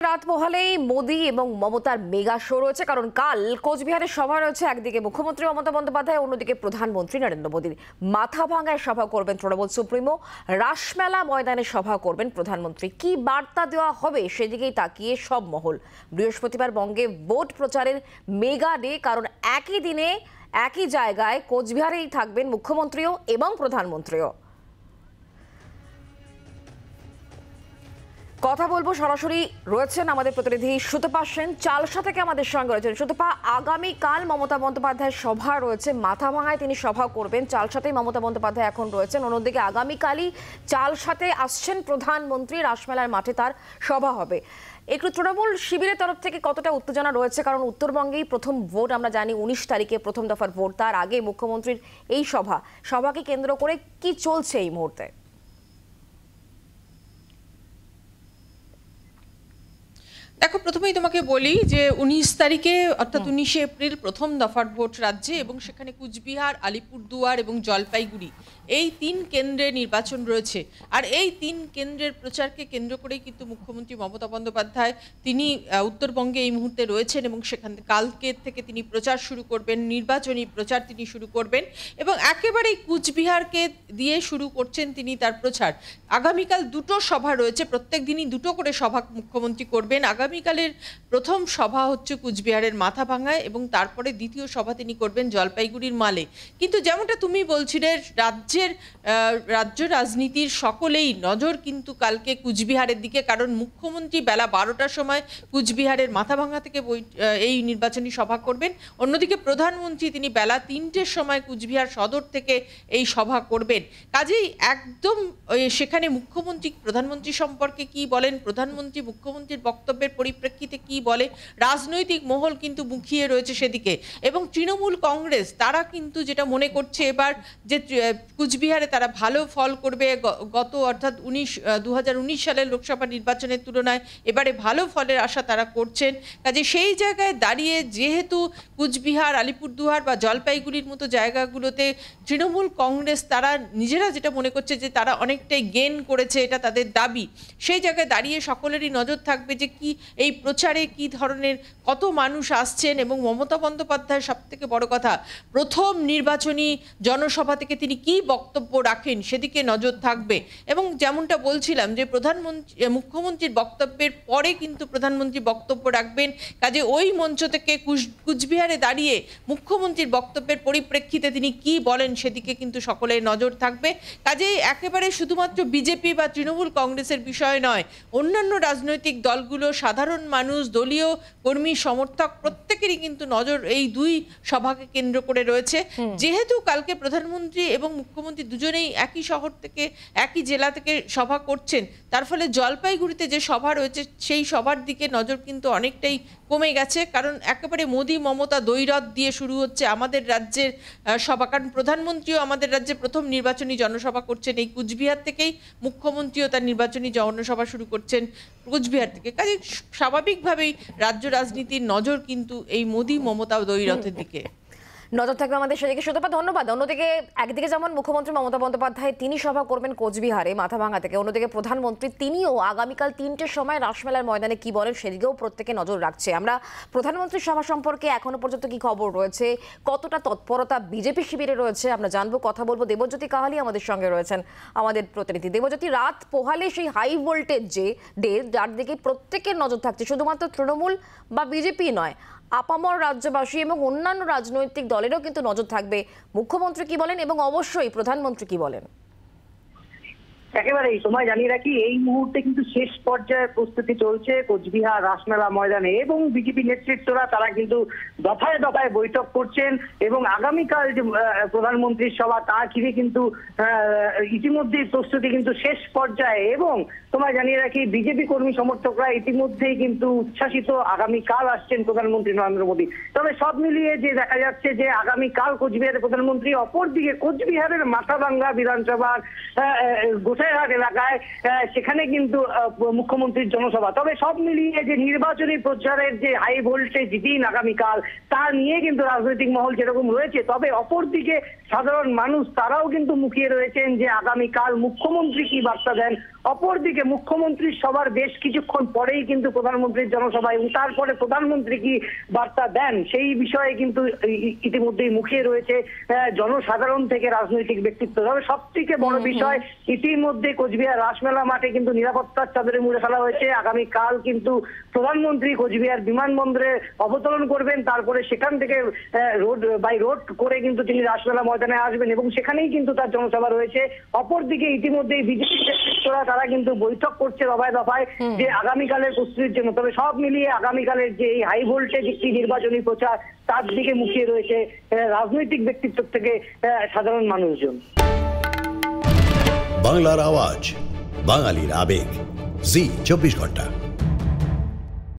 রাত পোহালেই মোদি এবং মমতার মেগা শো রয়েছে, কারণ কাল কোচবিহারের সভা রয়েছে। একদিকে মুখ্যমন্ত্রী মমতা বন্দ্যোপাধ্যায়, অন্যদিকে প্রধানমন্ত্রী নরেন্দ্র মোদীর। মাথাভাঙায় সভা করবেন তৃণমূল সুপ্রিমো, রাসমেলা ময়দানে সভা করবেন প্রধানমন্ত্রী। কি বার্তা দেওয়া হবে সেদিকেই তাকিয়ে সব মহল। বৃহস্পতিবার বঙ্গে ভোট প্রচারের মেগা ডে, কারণ একই দিনে একই জায়গায় কোচবিহারেই থাকবেন মুখ্যমন্ত্রীও এবং প্রধানমন্ত্রীও। কথা বলবো, সরাসরি রয়েছেন আমাদের প্রতিনিধি সুতপা সেন, চালসা থেকে আমাদের সঙ্গে রয়েছেন। সুতপা, আগামীকাল মমতা বন্দ্যোপাধ্যায়ের সভা রয়েছে, মাথাভাঙায় তিনি সভা করবেন। চালসাতেই মমতা বন্দ্যোপাধ্যায় এখন রয়েছেন, অন্যদিকে আগামীকালই চালসাতে আসছেন প্রধানমন্ত্রী, রাসমেলার মাঠে তার সভা হবে। একটু তৃণমূল শিবিরের তরফ থেকে কতটা উত্তেজনা রয়েছে? কারণ উত্তরবঙ্গেই প্রথম ভোট, আমরা জানি 19 তারিখে প্রথম দফার ভোট, তার আগে মুখ্যমন্ত্রীর এই সভাকে কেন্দ্র করে কি চলছে এই মুহূর্তে? দেখো, প্রথমেই তোমাকে বলি যে 19 তারিখে অর্থাৎ 19শে এপ্রিল প্রথম দফার ভোট রাজ্যে, এবং সেখানে কুচবিহার, আলিপুরদুয়ার এবং জলপাইগুড়ি এই 3 কেন্দ্রে নির্বাচন রয়েছে। আর এই 3 কেন্দ্রের প্রচারকে কেন্দ্র করেই কিন্তু মুখ্যমন্ত্রী মমতা বন্দ্যোপাধ্যায় তিনি উত্তরবঙ্গে এই মুহূর্তে রয়েছেন, এবং সেখান কালকে থেকে তিনি প্রচার শুরু করবেন, নির্বাচনী প্রচার তিনি শুরু করবেন, এবং একেবারেই কুচবিহারকে দিয়ে শুরু করছেন তিনি তার প্রচার। আগামীকাল দুটো সভা রয়েছে, প্রত্যেক দিনই দুটো করে সভা মুখ্যমন্ত্রী করবেন। আগামীকালের প্রথম সভা হচ্ছে কুচবিহারের মাথাভাঙায়, এবং তারপরে দ্বিতীয় সভা তিনি করবেন জলপাইগুড়ির মালে। কিন্তু যেমনটা তুমি বলছিলে, রাজ্য রাজনীতির সকলেই নজর কিন্তু কালকে কুচবিহারের দিকে, কারণ মুখ্যমন্ত্রী বেলা 12টার সময় কুচবিহারের মাথাভাঙা থেকে এই নির্বাচনী সভা করবেন। অন্যদিকে প্রধানমন্ত্রী তিনি বেলা 3টের সময় কুচবিহার সদর থেকে এই সভা করবেন। কাজেই একদম সেখানে মুখ্যমন্ত্রী প্রধানমন্ত্রী সম্পর্কে কি বলেন, প্রধানমন্ত্রী মুখ্যমন্ত্রীর বক্তব্যের পরিপ্রেক্ষিতে কি বলে, রাজনৈতিক মহল কিন্তু মুখিয়ে রয়েছে সেদিকে। এবং তৃণমূল কংগ্রেস তারা কিন্তু যেটা মনে করছে এবার যে কুচবিহারে তারা ভালো ফল করবে, গত অর্থাৎ 2019 সালের লোকসভা নির্বাচনের তুলনায় এবারে ভালো ফলের আশা তারা করছেন। কাজে সেই জায়গায় দাঁড়িয়ে যেহেতু কুচবিহার, আলিপুরদুয়ার বা জলপাইগুড়ির মতো জায়গাগুলোতে তৃণমূল কংগ্রেস তারা নিজেরা যেটা মনে করছে যে তারা অনেকটাই গেন করেছে, এটা তাদের দাবি, সেই জায়গায় দাঁড়িয়ে সকলেরই নজর থাকবে যে কি এই প্রচারে কি ধরনের কত মানুষ আসছেন। এবং মমতা বন্দ্যোপাধ্যায় সবথেকে বড় কথা, প্রথম নির্বাচনী জনসভা থেকে তিনি কি বক্তব্য রাখেন সেদিকে নজর থাকবে। এবং যেমনটা বলছিলাম যে মুখ্যমন্ত্রীর বক্তব্যের পরে কিন্তু প্রধানমন্ত্রী বক্তব্য রাখবেন। কাজে ওই মঞ্চ থেকে কুচবিহারে দাঁড়িয়ে মুখ্যমন্ত্রীর বক্তব্যের পরিপ্রেক্ষিতে তিনি কি বলেন সেদিকে কিন্তু সকলের নজর থাকবে। কাজেই একেবারে শুধুমাত্র বিজেপি বা তৃণমূল কংগ্রেসের বিষয় নয়, অন্যান্য রাজনৈতিক দলগুলো, সাধারণ মানুষ, দলীয় কর্মী, সমর্থক প্রত্যেকেরই কিন্তু নজর এই দুই সভাকে কেন্দ্র করে রয়েছে। যেহেতু কালকে প্রধানমন্ত্রী এবং মুখ্যমন্ত্রী দুজনেই একই শহর থেকে, একই জেলা থেকে সভা করছেন, তার ফলে জলপাইগুড়িতে যে সভা রয়েছে সেই সভার দিকে নজর কিন্তু অনেকটাই কমে গেছে। কারণ একেবারে মোদি মমতা দ্বৈরথ দিয়ে শুরু হচ্ছে আমাদের রাজ্যের সভা, কারণ প্রধানমন্ত্রীও আমাদের রাজ্যে প্রথম নির্বাচনী জনসভা করছেন এই কুচবিহার থেকেই, মুখ্যমন্ত্রীও তার নির্বাচনী জনসভা শুরু করছেন কুচবিহার থেকে। কাজে স্বাভাবিকভাবেই রাজ্য রাজনীতির নজর কিন্তু এই মোদি মমতা দ্বৈরথের দিকে নজর থাকবে আমাদের সেদিকে। সুতপা, ধন্যবাদ। অন্যদিকে একদিকে যেমন মুখ্যমন্ত্রী মমতা বন্দ্যোপাধ্যায় তিনি সভা করবেন কোচবিহারে মাথাভাঙা থেকে, অন্যদিকে প্রধানমন্ত্রী তিনিও আগামীকাল 3টের সময় রাসমেলার ময়দানে কি বলেন সেদিকেও প্রত্যেকে নজর রাখছে। আমরা প্রধানমন্ত্রীর সভা সম্পর্কে এখনো পর্যন্ত কি খবর রয়েছে, কতটা তৎপরতা বিজেপি শিবিরে রয়েছে আমরা জানবো, কথা বলবো। দেবজ্যোতি কাহালি আমাদের সঙ্গে রয়েছেন, আমাদের প্রতিনিধি। দেবজ্যোতি, রাত পোহালে সেই হাই ভোল্টেজ যে ডে, যার দিকে প্রত্যেকের নজর থাকছে, শুধুমাত্র তৃণমূল বা বিজেপি নয়, আপামর রাজ্যবাসী এবং অন্যান্য রাজনৈতিক দলেরও কিন্তু নজর থাকবে মুখ্যমন্ত্রী কি বলেন এবং অবশ্যই প্রধানমন্ত্রী কি বলেন। একেবারেই সময় জানিয়ে রাখি, এই মুহূর্তে কিন্তু শেষ পর্যায়ে প্রস্তুতি চলছে কোচবিহার রাসমেলা ময়দানে, এবং বিজেপি নেতৃত্বরা তারা কিন্তু দফায় দফায় বৈঠক করছেন। এবং আগামীকাল যে প্রধানমন্ত্রীর সভা তা ঘিরে কিন্তু ইতিমধ্যেই প্রস্তুতি কিন্তু শেষ পর্যায়ে। এবং তোমায় জানিয়ে রাখি, বিজেপি কর্মী সমর্থকরা ইতিমধ্যেই কিন্তু উচ্ছ্বাসিত, আগামীকাল আসছেন প্রধানমন্ত্রী নরেন্দ্র মোদী। তবে সব মিলিয়ে যে দেখা যাচ্ছে যে আগামীকাল কোচবিহারের প্রধানমন্ত্রী, অপরদিকে কোচবিহারের মাথাভাঙ্গা বিধানসভার গোসাইহাট এলাকায় সেখানে কিন্তু মুখ্যমন্ত্রীর জনসভা। তবে সব মিলিয়ে যে নির্বাচনী প্রচারের যে হাই ভোল্টেজ দিন আগামীকাল, তা নিয়ে কিন্তু রাজনৈতিক মহল যেরকম রয়েছে, তবে অপরদিকে সাধারণ মানুষ তারাও কিন্তু মুখিয়ে রয়েছেন যে আগামীকাল মুখ্যমন্ত্রী কি বার্তা দেন, অপরদিকে মুখ্যমন্ত্রীর সভার বেশ কিছুক্ষণ পরেই কিন্তু প্রধানমন্ত্রীর জনসভা এবং তারপরে প্রধানমন্ত্রী কি বার্তা দেন সেই বিষয়ে কিন্তু ইতিমধ্যেই মুখিয়ে রয়েছে জনসাধারণ থেকে রাজনৈতিক ব্যক্তিত্ব। তবে সব থেকে বড় বিষয় ইতিমধ্যে কোচবিহার রাসমেলা মাঠে কিন্তু নিরাপত্তার চাদরে মুড়ে ফেলা হয়েছে। আগামীকাল কিন্তু প্রধানমন্ত্রী কোচবিহার বিমানবন্দরে অবতরণ করবেন, তারপরে সেখান থেকে রোড বাই রোড করে কিন্তু তিনি রাসমেলা ময়দানে আসবেন এবং সেখানেই কিন্তু তার জনসভা রয়েছে। অপরদিকে ইতিমধ্যেই বিজেপি নেতৃত্বরা তারা কিন্তু বৈঠক করছে দফায় দফায় যে আগামীকালের প্রস্তুতির জন্য। তবে সব মিলিয়ে আগামীকালের যে এই হাই ভোল্টেজ একটি নির্বাচনী প্রচার তার দিকে মুখিয়ে রয়েছে রাজনৈতিক ব্যক্তিত্ব থেকে সাধারণ মানুষজন। বাংলার আওয়াজ, বাঙালির আবেগ, জি 24 ঘন্টা।